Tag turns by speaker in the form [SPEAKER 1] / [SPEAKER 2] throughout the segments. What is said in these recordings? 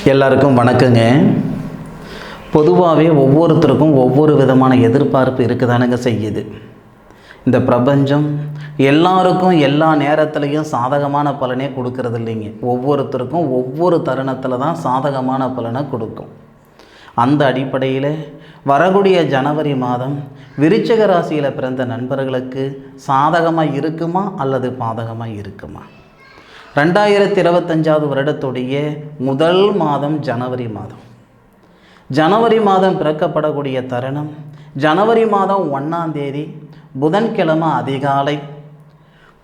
[SPEAKER 1] எல்லாருக்கும் வணக்கங்க. பொதுவாகவே ஒவ்வொருத்தருக்கும் ஒவ்வொரு விதமான எதிர்பார்ப்பு இருக்குதானுங்க செய்யுது. இந்த பிரபஞ்சம் எல்லாருக்கும் எல்லா நேரத்துலையும் சாதகமான பலனே கொடுக்கறது இல்லைங்க. ஒவ்வொருத்தருக்கும் ஒவ்வொரு தருணத்தில் தான் சாதகமான பலனை கொடுக்கும். அந்த அடிப்படையில் வரக்கூடிய ஜனவரி மாதம் விருச்சிக ராசியில் பிறந்த நண்பர்களுக்கு சாதகமாக இருக்குமா அல்லது பாதகமாக இருக்குமா? 2025 வருடத்துடைய முதல் மாதம் ஜனவரி மாதம். ஜனவரி மாதம் பிறக்கப்படக்கூடிய தருணம் ஜனவரி மாதம் 1ஆம் தேதி புதன்கிழமை அதிகாலை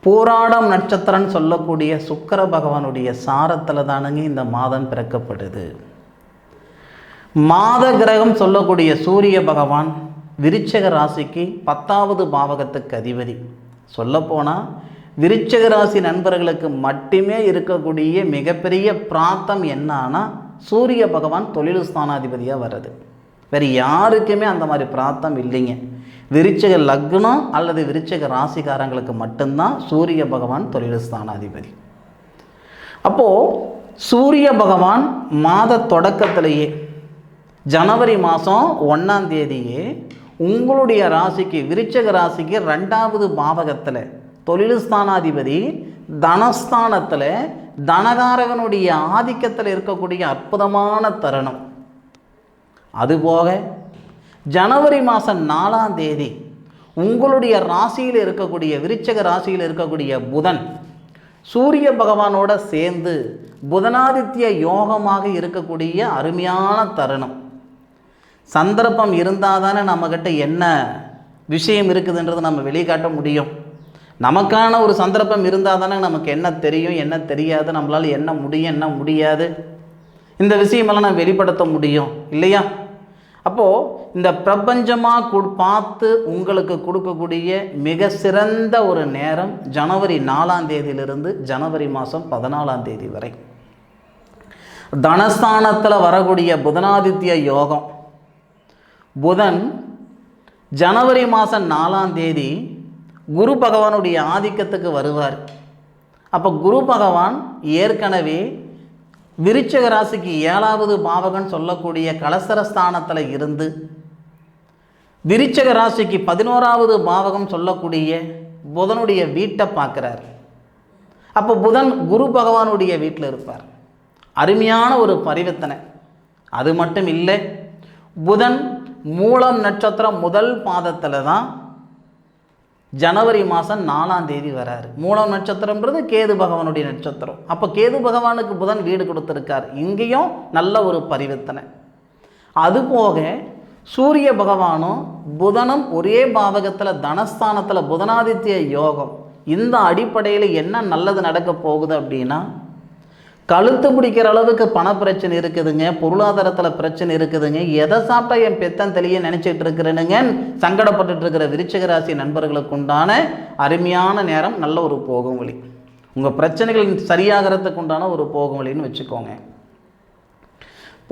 [SPEAKER 1] பூராடம் நட்சத்திரம்னு சொல்லக்கூடிய சுக்கிர பகவானுடைய சாரத்தில் தானுங்க இந்த மாதம் பிறக்கப்படுது. மாத கிரகம் சொல்லக்கூடிய சூரிய பகவான் விருச்சிக ராசிக்கு 10வது பாவகத்துக்கு அதிபதி. சொல்லப்போனால் விருச்சிக ராசி நண்பர்களுக்கு மட்டுமே இருக்கக்கூடிய மிகப்பெரிய பிராப்தம் என்னன்னா சூரிய பகவான் தொழில் ஸ்தானாதிபதியாக வர்றது. வேறு யாருக்குமே அந்த மாதிரி பிராப்தம் இல்லைங்க. விருச்சிக லக்னம் அல்லது விருச்சிக ராசிக்காரங்களுக்கு மட்டும்தான் சூரிய பகவான் தொழில் ஸ்தானாதிபதி. அப்போது சூரிய பகவான் மாத தொடக்கத்திலேயே ஜனவரி மாதம் 1ஆம் தேதியே உங்களுடைய ராசிக்கு விருச்சிக ராசிக்கு 2வது பாவகத்தில் தொழில் ஸ்தானாதிபதி தனஸ்தானத்தில் தனகாரகனுடைய ஆதிக்கத்தில் இருக்கக்கூடிய அற்புதமான தருணம். அதுபோக ஜனவரி மாதம் 4ஆம் தேதி உங்களுடைய ராசியில் இருக்கக்கூடிய விருச்சிக ராசியில் இருக்கக்கூடிய புதன் சூரிய பகவானோட சேர்ந்து புதனாதித்ய யோகமாக இருக்கக்கூடிய அருமையான தருணம். சந்தர்ப்பம் இருந்தால் தானே நம்மக்கிட்ட என்ன விஷயம் இருக்குதுன்றதை நம்ம வெளிக்காட்ட முடியும். நமக்கான ஒரு சந்தர்ப்பம் இருந்தால் தானே நமக்கு என்ன தெரியும் என்ன தெரியாது, நம்மளால் என்ன முடியும் என்ன முடியாது, இந்த விஷயமெல்லாம் நான் வெளிப்படுத்த முடியும் இல்லையா? அப்போது இந்த பிரபஞ்சமாக பார்த்து உங்களுக்கு கொடுக்கக்கூடிய மிக சிறந்த ஒரு நேரம் ஜனவரி 4ஆம் தேதியிலிருந்து ஜனவரி மாதம் 14ஆம் தேதி வரை. தனஸ்தானத்தில் வரக்கூடிய புதனாதித்ய யோகம். புதன் ஜனவரி மாதம் 4ஆம் தேதி குரு பகவானுடைய ஆதிக்கத்துக்கு வருவார். அப்போ குரு பகவான் ஏற்கனவே விருச்சிக ராசிக்கு 7வது பாவகன் சொல்லக்கூடிய கலசரஸ்தானத்தில் இருந்து விருச்சிக ராசிக்கு 11வது பாவகம் சொல்லக்கூடிய புதனுடைய வீட்டை பார்க்குறார். அப்போ புதன் குரு பகவானுடைய வீட்டில் இருப்பார். அருமையான ஒரு பரிவர்த்தனை. அது மட்டும் இல்லை, புதன் மூலம் நட்சத்திரம் முதல் பாதத்தில் தான் ஜனவரி மாதம் 4ஆம் தேதி வராரு. மூலம் நட்சத்திரம்ன்றது கேது பகவானுடைய நட்சத்திரம். அப்போ கேது பகவானுக்கு புதன் வீடு கொடுத்துருக்கார். இங்கேயும் நல்ல ஒரு பரிவர்த்தனை. அதுபோக சூரிய பகவானும் புதனும் ஒரே பாவகத்தில் தனஸ்தானத்தில் புதனாதித்ய யோகம். இந்த அடிப்படையில் என்ன நல்லது நடக்க போகுது அப்படின்னா, கழுத்து பிடிக்கிற அளவுக்கு பண பிரச்சனை இருக்குதுங்க, பொருளாதாரத்தில் பிரச்சனை இருக்குதுங்க, எதை சாப்பிட்டா என் பெத்தன் தெளிய நினச்சிட்டு இருக்கிறேனுங்க சங்கடப்பட்டு இருக்கிற விருச்சிக ராசி நண்பர்களுக்கு உண்டான அருமையான நேரம், நல்ல ஒரு போகும் வழி. உங்கள் பிரச்சனைகள் சரியாகிறதுக்கு உண்டான ஒரு போகும் வழின்னு வச்சுக்கோங்க.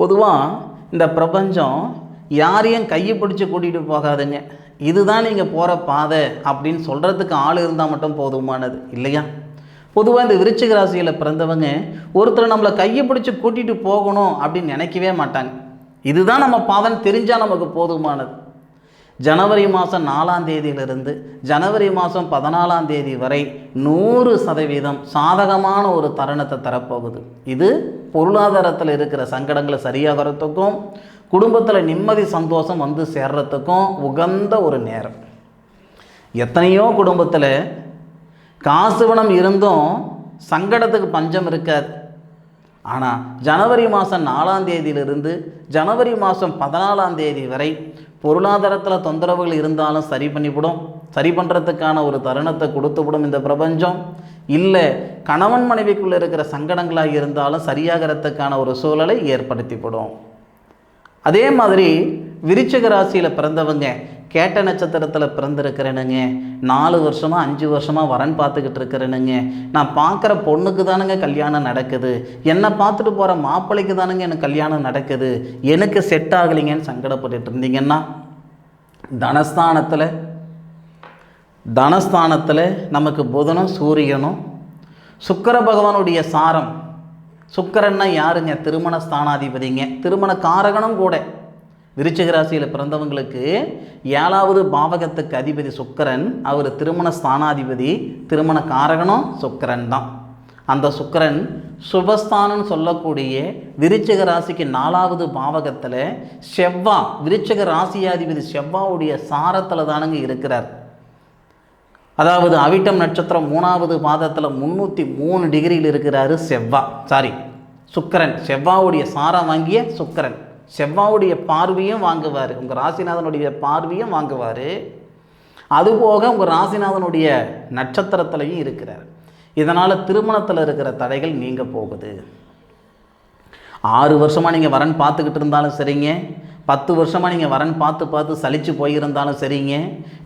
[SPEAKER 1] பொதுவாக இந்த பிரபஞ்சம் யாரையும் கையை பிடிச்சி கூட்டிகிட்டு போகாதுங்க. இதுதான் நீங்கள் போகிற பாதை அப்படின்னு சொல்கிறதுக்கு ஆள் இருந்தால் மட்டும் போதுமானது இல்லையா? பொதுவாக இந்த விருச்சிக ராசியில் பிறந்தவங்க ஒருத்தர் நம்மளை கையை பிடிச்சி கூட்டிகிட்டு போகணும் அப்படின்னு நினைக்கவே மாட்டாங்க. இதுதான் நம்ம பாதம் தெரிஞ்சால் நமக்கு போதுமானது. ஜனவரி மாதம் 4ஆம் தேதியிலிருந்து ஜனவரி மாதம் 14ஆம் தேதி வரை 100% சாதகமான ஒரு தருணத்தை தரப்போகுது. இது பொருளாதாரத்தில் இருக்கிற சங்கடங்களை சரியாகிறதுக்கும் குடும்பத்தில் நிம்மதி சந்தோஷம் வந்து சேர்றதுக்கும் உகந்த ஒரு நேரம். எத்தனையோ குடும்பத்தில் காசு பணம் இருந்தும் சங்கடத்துக்கு பஞ்சம் இருக்காது. ஆனால் ஜனவரி மாதம் 4ஆம் தேதியிலிருந்து ஜனவரி மாதம் 14ஆம் தேதி வரை பொருளாதாரத்தில் தொந்தரவுகள் இருந்தாலும் சரி பண்ணிவிடும். சரி பண்ணுறதுக்கான ஒரு தருணத்தை கொடுத்துவிடும் இந்த பிரபஞ்சம். இல்லை கணவன் மனைவிக்குள்ளே இருக்கிற சங்கடங்களாக இருந்தாலும் சரியாகிறதுக்கான ஒரு சூழலை ஏற்படுத்திவிடும். அதே மாதிரி விருச்சிக ராசியில் பிறந்தவங்க கேட்ட நட்சத்திரத்தில் பிறந்திருக்கிறேனுங்க, 4 வருஷமாக 5 வருஷமாக வரன் பார்த்துக்கிட்டு இருக்கிறேனுங்க, நான் பார்க்குற பொண்ணுக்கு தானுங்க கல்யாணம் நடக்குது, என்னை பார்த்துட்டு போகிற மாப்பிள்ளைக்கு தானுங்க எனக்கு கல்யாணம் நடக்குது, எனக்கு செட் ஆகலைங்கன்னு சங்கடப்பட்டுட்டு இருந்தீங்கன்னா, தனஸ்தானத்தில் நமக்கு புதனும் சூரியனும் சுக்கிர பகவானுடைய சாரம் சுக்கிரன்னா யாருங்க? திருமண ஸ்தானாதிபதிங்க, திருமண காரகனும் கூட. விருச்சிக ராசியில் பிறந்தவங்களுக்கு 7வது பாவகத்துக்கு அதிபதி சுக்கிரன், அவர் திருமண ஸ்தானாதிபதி, திருமண காரகனும் சுக்கிரன் தான். அந்த சுக்கிரன் சுபஸ்தானம்னு சொல்லக்கூடிய விருச்சிக ராசிக்கு 4வது பாவகத்தில் செவ்வாய், விருச்சிக ராசியாதிபதி செவ்வாவுடைய சாரத்தில் தானுங்க இருக்கிறார். அதாவது அவிட்டம் நட்சத்திரம் 3வது பாதத்தில் 303 டிகிரியில் இருக்கிறாரு சுக்கிரன். செவ்வாவுடைய சாரம் வாங்கிய சுக்கிரன் செவ்வாவுடைய பார்வையும் வாங்குவார், உங்கள் ராசிநாதனுடைய பார்வையும் வாங்குவார். அதுபோக உங்கள் ராசிநாதனுடைய நட்சத்திரத்திலையும் இருக்கிறார். இதனால் திருமணத்தில் இருக்கிற தடைகள் நீங்க போகுது. 6 வருஷமாக நீங்கள் வரன் பார்த்துக்கிட்டு இருந்தாலும் சரிங்க, 10 வருஷமாக நீங்கள் வரன் பார்த்து சலிச்சு போயிருந்தாலும் சரிங்க,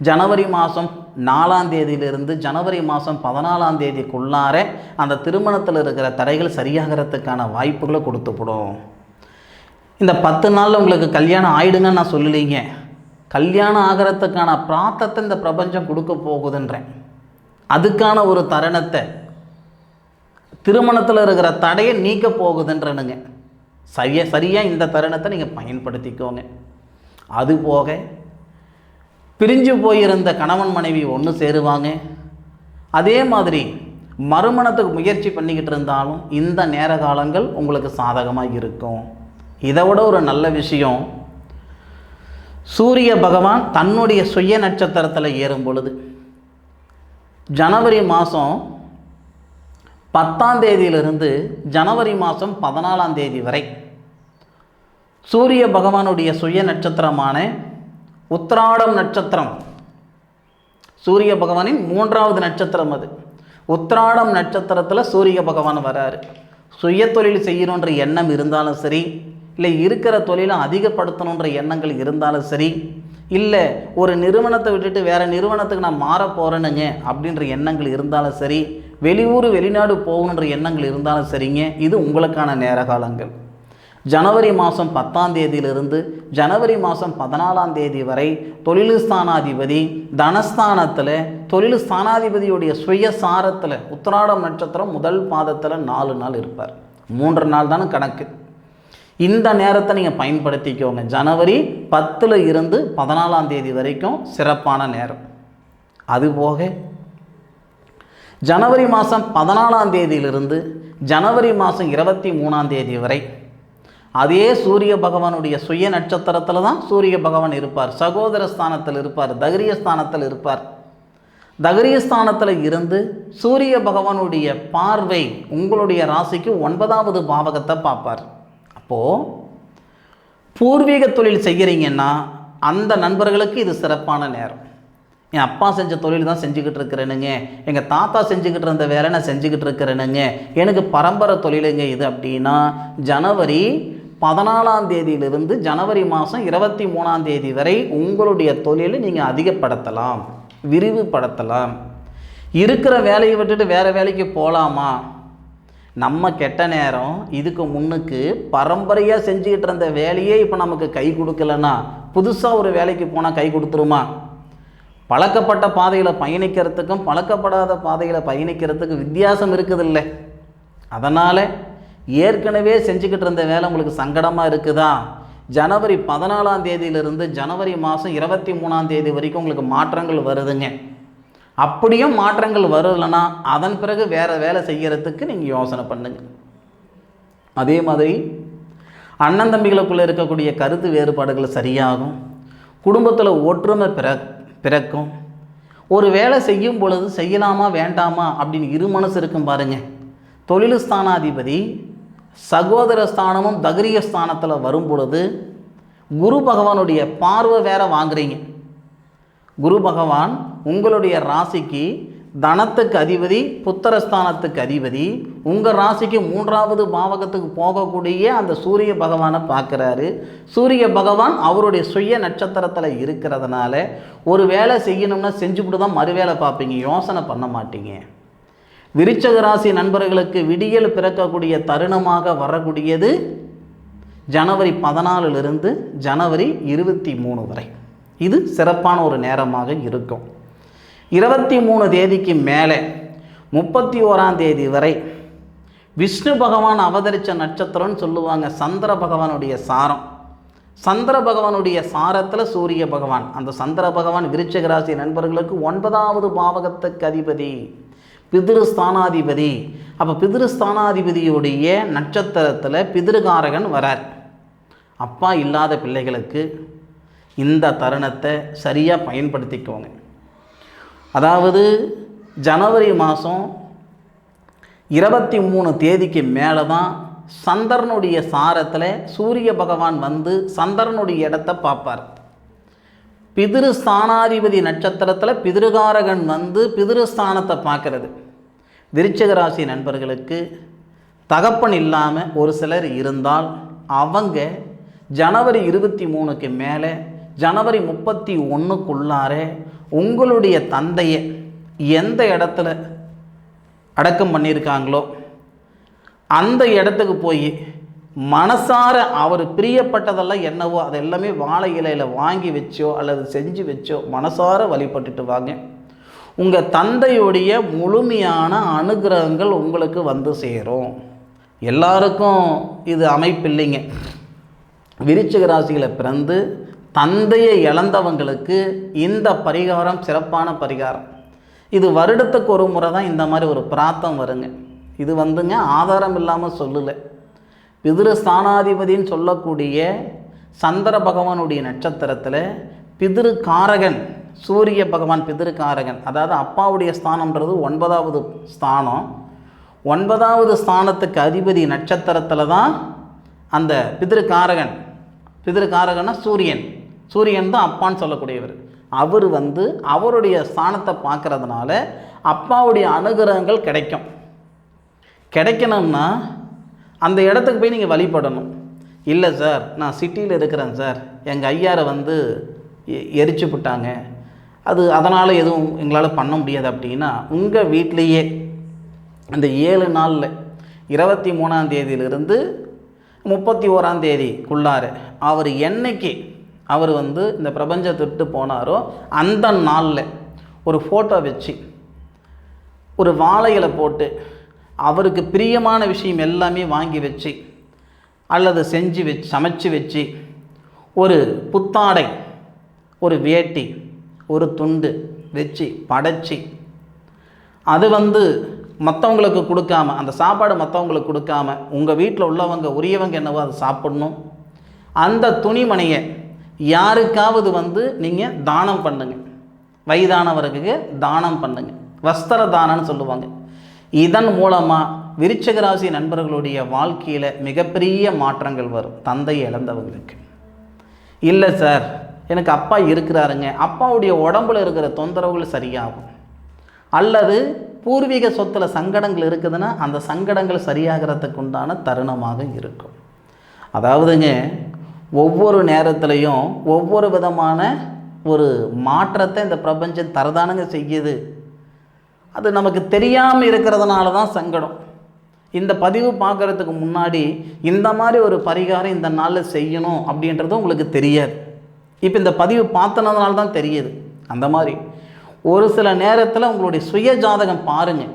[SPEAKER 1] ஜனவரி மாதம் 4ஆம் தேதியிலிருந்து ஜனவரி மாதம் 14ஆம் தேதிக்குள்ளார அந்த திருமணத்தில் இருக்கிற தடைகள் சரியாகிறதுக்கான வாய்ப்புகளை கொடுத்துப்படும். இந்த 10 நாளில் உங்களுக்கு கல்யாணம் ஆயிடுங்கன்னு நான் சொல்லலைங்க, கல்யாணம் ஆகிறதுக்கான பிரார்த்தத்தை இந்த பிரபஞ்சம் கொடுக்க போகுதுன்றேன். அதுக்கான ஒரு தருணத்தை, திருமணத்தில் இருக்கிற தடையை நீக்க போகுதுன்றனுங்க. சரியாக இந்த தருணத்தை நீங்கள் பயன்படுத்திக்கோங்க. அதுபோக பிரிஞ்சு போயிருந்த கணவன் மனைவி ஒன்று சேருவாங்க. அதே மாதிரி மறுமணத்துக்கு முயற்சி பண்ணிக்கிட்டு இருந்தாலும் இந்த நேர காலங்கள் உங்களுக்கு சாதகமாக இருக்கும். இதை விட ஒரு நல்ல விஷயம், சூரிய பகவான் தன்னுடைய சுய நட்சத்திரத்தில் ஏறும் பொழுது ஜனவரி மாதம் 10ஆம் தேதியிலிருந்து ஜனவரி மாதம் 14ஆம் தேதி வரை சூரிய பகவானுடைய சுய நட்சத்திரமான உத்திராடம் நட்சத்திரம், சூரிய பகவானின் 3வது நட்சத்திரம் அது. உத்திராடம் நட்சத்திரத்தில் சூரிய பகவான் வராரு. சுய தொழில் செய்யணுன்ற எண்ணம் இருந்தாலும் சரி, இல்லை இருக்கிற தொழிலை அதிகப்படுத்தணுன்ற எண்ணங்கள் இருந்தாலும் சரி, இல்லை ஒரு நிறுவனத்தை விட்டுட்டு வேறு நிறுவனத்துக்கு நான் மாற போகிறேனுங்க அப்படின்ற எண்ணங்கள் இருந்தாலும் சரி, வெளியூர் வெளிநாடு போகணுன்ற எண்ணங்கள் இருந்தாலும் சரிங்க, இது உங்களுக்கான நேர காலங்கள். ஜனவரி மாதம் 10ஆம் தேதியிலிருந்து ஜனவரி மாதம் 14ஆம் தேதி வரை தொழில் ஸ்தானாதிபதி தனஸ்தானத்தில், தொழில் ஸ்தானாதிபதியுடைய சுயசாரத்தில் உத்திராடம் நட்சத்திரம் முதல் பாதத்தில் 4 நாள் இருப்பார். 3 நாள் தானே கணக்கு. இந்த நேரத்தை நீங்கள் பயன்படுத்திக்கோங்க. ஜனவரி 10ல் இருந்து 14ஆம் தேதி வரைக்கும் சிறப்பான நேரம். அதுபோக ஜனவரி மாதம் 14ஆம் தேதியிலிருந்து ஜனவரி மாதம் 23ஆம் தேதி வரை அதே சூரிய பகவானுடைய சுய நட்சத்திரத்தில் தான் சூரிய பகவான் இருப்பார். சகோதர ஸ்தானத்தில் இருப்பார், தகரிய ஸ்தானத்தில் இருப்பார். தகரிய ஸ்தானத்தில் இருந்து சூரிய பகவானுடைய பார்வை உங்களுடைய ராசிக்கு 9வது பாவகத்தை பார்ப்பார். அப்போது பூர்வீக தொழில் செய்கிறீங்கன்னா அந்த நண்பர்களுக்கு இது சிறப்பான நேரம். என் அப்பா செஞ்ச தொழில் தான் செஞ்சுக்கிட்டு இருக்கிறேனுங்க, எங்கள் தாத்தா செஞ்சுக்கிட்டு இருந்த வேலை நான் செஞ்சுக்கிட்டு இருக்கிறேனுங்க, எனக்கு பரம்பரை தொழிலுங்க இது அப்படின்னா ஜனவரி 14ஆம் தேதியிலிருந்து ஜனவரி மாதம் 23ஆம் தேதி வரை உங்களுடைய தொழிலை நீங்கள் அதிகப்படுத்தலாம், விரிவுபடுத்தலாம். இருக்கிற வேலையை விட்டுட்டு வேறு வேலைக்கு போகலாமா? நம்ம கெட்ட நேரம் இதுக்கு முன்னுக்கு பரம்பரையாக செஞ்சுக்கிட்டு இருந்த வேலையே இப்போ நமக்கு கை கொடுக்கலன்னா புதுசாக ஒரு வேலைக்கு போனால் கை கொடுத்துருமா? பழக்கப்பட்ட பாதையில் பயணிக்கிறதுக்கும் பழக்கப்படாத பாதையில் பயணிக்கிறதுக்கு வித்தியாசம் இருக்குதில்ல. அதனால் ஏற்கனவே செஞ்சுக்கிட்டு இருந்த வேலை உங்களுக்கு சங்கடமாக இருக்குதா? ஜனவரி 14ஆம் தேதியிலிருந்து ஜனவரி மாதம் 23ஆம் தேதி வரைக்கும் உங்களுக்கு மாற்றங்கள் வருதுங்க. அப்படியும் மாற்றங்கள் வரலைன்னா அதன் பிறகு வேறு வேலை செய்கிறதுக்கு நீங்கள் யோசனை பண்ணுங்க. அதே மாதிரி அண்ணன் தம்பிகளுக்குள்ளே இருக்கக்கூடிய கருத்து வேறுபாடுகள் சரியாகும், குடும்பத்தில் ஒற்றுமை பிறக்கும். ஒரு வேலை செய்யும் பொழுது செய்யலாமா வேண்டாமா அப்படின்னு இரு மனசு இருக்கும் பாருங்கள். தொழில் ஸ்தானாதிபதி சகோதர ஸ்தானமும் தகரிய ஸ்தானத்தில் வரும் பொழுது குரு பகவானுடைய பார்வை வேற வாங்குறீங்க. குரு பகவான் உங்களுடைய ராசிக்கு தனத்துக்கு அதிபதி, புத்திரஸ்தானத்துக்கு அதிபதி, உங்கள் ராசிக்கு 3வது பாவகத்துக்கு போகக்கூடிய அந்த சூரிய பகவானை பார்க்குறாரு. சூரிய பகவான் அவருடைய சுய நட்சத்திரத்தில் இருக்கிறதுனால ஒரு வேலை செய்யணும்னா செஞ்சுக்கிட்டு தான் மறுவேளை பார்ப்பீங்க, யோசனை பண்ண மாட்டீங்க. விருச்சிக ராசி நண்பர்களுக்கு விடியல் பிறக்கக்கூடிய தருணமாக வரக்கூடியது ஜனவரி 14லிருந்து ஜனவரி 23 வரை. இது சிறப்பான ஒரு நேரமாக இருக்கும். 23 தேதிக்கு மேலே 31ஆம் தேதி வரை விஷ்ணு பகவான் அவதரித்த நட்சத்திரம்னு சொல்லுவாங்க. சந்திர பகவானுடைய சாரம், சந்திர பகவானுடைய சாரத்தில் சூரிய பகவான். அந்த சந்திர பகவான் விருச்சிக ராசி நண்பர்களுக்கு 9வது பாவகத்துக்கு அதிபதி, பிதிருஸ்தானாதிபதி. அப்போ பிதிருஸ்தானாதிபதியுடைய நட்சத்திரத்தில் பிதிருகாரகன் வரார். அப்பா இல்லாத பிள்ளைகளுக்கு இந்த தருணத்தை சரியாக பயன்படுத்திக்கோங்க. அதாவது ஜனவரி மாதம் 23 தேதிக்கு மேலே தான் சந்திரனுடைய சாரத்தில் சூரிய பகவான் வந்து சந்திரனுடைய இடத்தை பார்ப்பார். பிதிருஸ்தானாதிபதி நட்சத்திரத்தில் பிதிருகாரகன் வந்து பிதிருஸ்தானத்தை பார்க்கறது. விருச்சிக ராசி நண்பர்களுக்கு தகப்பன் இல்லாமல் ஒரு சிலர் இருந்தால் அவங்க ஜனவரி 23க்கு மேலே ஜனவரி 31க்குள்ளார உங்களுடைய தந்தையை எந்த இடத்துல அடக்கம் பண்ணியிருக்காங்களோ அந்த இடத்துக்கு போய் மனசார அவர் பிரியப்பட்டதெல்லாம் என்னவோ அது எல்லாமே வாழை இலையில் வாங்கி வச்சோ அல்லது செஞ்சு வச்சோ மனசார வழிபட்டுட்டு வாங்க. உங்கள் தந்தையுடைய முழுமையான அனுகிரகங்கள் உங்களுக்கு வந்து சேரும். எல்லாருக்கும் இது அமைப்பில்லைங்க. விருச்சிக ராசியில் பிறந்து தந்தையை இழந்தவங்களுக்கு இந்த பரிகாரம் சிறப்பான பரிகாரம். இது வருடத்துக்கு ஒரு முறை தான் இந்த மாதிரி ஒரு பிரார்த்தம் வருங்க. இது வந்துங்க ஆதாரம் இல்லாமல் சொல்லலை. பிதிருஸ்தானாதிபதின்னு சொல்லக்கூடிய சந்திர பகவானுடைய நட்சத்திரத்தில் பிதிருக்காரகன் சூரிய பகவான் பிதிருக்காரகன், அதாவது அப்பாவுடைய ஸ்தானம்ன்றது 9வது ஸ்தானம். 9வது ஸ்தானத்துக்கு அதிபதி நட்சத்திரத்தில் தான் அந்த பிதிருக்காரகன். பிதிருக்காரகன்னா சூரியன் தான் அப்பான்னு சொல்லக்கூடியவர். அவர் வந்து அவருடைய ஸ்தானத்தை பார்க்கறதுனால அப்பாவுடைய அனுகிரகங்கள் கிடைக்கணும்னா அந்த இடத்துக்கு போய் நீங்கள் வழிபடணும். இல்லை சார் நான் சிட்டியில் இருக்கிறேன் சார், எங்கள் ஐயாரை வந்து எரிச்சு விட்டாங்க, அதனால் எதுவும் எங்களால் பண்ண முடியாது அப்படின்னா உங்கள் வீட்லேயே அந்த 7 நாளில் 23ஆம் தேதியிலிருந்து 31ஆம் தேதிக்குள்ளார அவர் என்னைக்கு அவர் வந்து இந்த பிரபஞ்சத்தை விட்டு போனாரோ அந்த நாளில் ஒரு ஃபோட்டோ வச்சு ஒரு வாழையில போட்டு அவருக்கு பிரியமான விஷயம் எல்லாமே வாங்கி வச்சு அல்லது செஞ்சு வச்சு சமைச்சு வச்சு ஒரு புத்தாடை, ஒரு வேட்டி, ஒரு துண்டு வச்சு படைச்சி அது வந்து மற்றவங்களுக்கு கொடுக்காம, அந்த சாப்பாடு மற்றவங்களுக்கு கொடுக்காம உங்கள் வீட்டில் உள்ளவங்க உரியவங்க என்னவோ அதை சாப்பிடணும். அந்த துணிமணியை யாருக்காவது வந்து நீங்கள் தானம் பண்ணுங்க. வயதானவருக்கு தானம் பண்ணுங்க. வஸ்திர தானம்னு சொல்லுவாங்க. இதன் மூலமாக விருச்சிக ராசி நண்பர்களுடைய வாழ்க்கையில் மிகப்பெரிய மாற்றங்கள் வரும். தந்தை இழந்தவங்களுக்கு. இல்லை சார் எனக்கு அப்பா இருக்கிறாருங்க, அப்பாவுடைய உடம்புல இருக்கிற தொந்தரவுகள் சரியாகும். அல்லது பூர்வீக சொத்தில் சங்கடங்கள் இருக்குதுன்னா அந்த சங்கடங்கள் சரியாகிறதுக்கு உண்டான தருணமாக இருக்கும். அதாவதுங்க ஒவ்வொரு நேரத்துலையும் ஒவ்வொரு விதமான ஒரு மாற்றத்தை இந்த பிரபஞ்சம் தரதானுங்க செய்யுது. அது நமக்கு தெரியாமல் இருக்கிறதுனால தான் சங்கடம். இந்த பதிவு பார்க்குறதுக்கு முன்னாடி இந்த மாதிரி ஒரு பரிகாரம் இந்த நாளில் செய்யணும் அப்படின்றது உங்களுக்கு தெரியாது. இப்போ இந்த பதிவு பார்த்தனதுனால தான் தெரியுது. அந்த மாதிரி ஒரு சில நேரத்தில் உங்களுடைய சுய ஜாதகம் பாருங்கள்.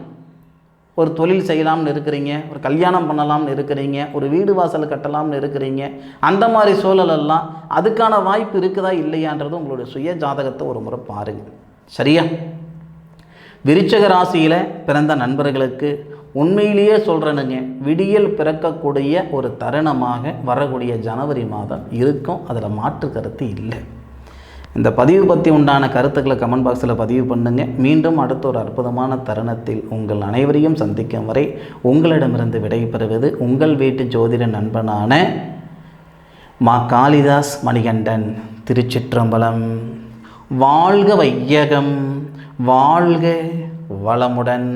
[SPEAKER 1] ஒரு தொழில் செய்யலாம்னு இருக்கிறீங்க, ஒரு கல்யாணம் பண்ணலாம்னு இருக்கிறீங்க, ஒரு வீடு வாசல் கட்டலாம்னு இருக்கிறீங்க. அந்த மாதிரி சூழலெல்லாம் அதுக்கான வாய்ப்பு இருக்குதா இல்லையான்றது உங்களுடைய சுய ஜாதகத்தை ஒரு முறை பாருங்கள். சரியா? விருச்சிக ராசியில் பிறந்த நண்பர்களுக்கு உண்மையிலேயே சொல்கிறேனுங்க, விடியல் பிறக்கக்கூடிய ஒரு தருணமாக வரக்கூடிய ஜனவரி மாதம் இருக்கும். அதில் மாற்று கருத்து இல்லை. இந்த பதிவு பற்றி உண்டான கருத்துக்களை கமெண்ட் பாக்ஸில் பதிவு பண்ணுங்கள். மீண்டும் அடுத்த ஒரு அற்புதமான தருணத்தில் உங்கள் அனைவரையும் சந்திக்கும் வரை உங்களிடமிருந்து விடைபெறுவது உங்கள் வீட்டு ஜோதிட நண்பனான மா காளிதாஸ் மணிகண்டன். திருச்சிற்றம்பலம். வாழ்க வையகம், வாழ்க வளமுடன்.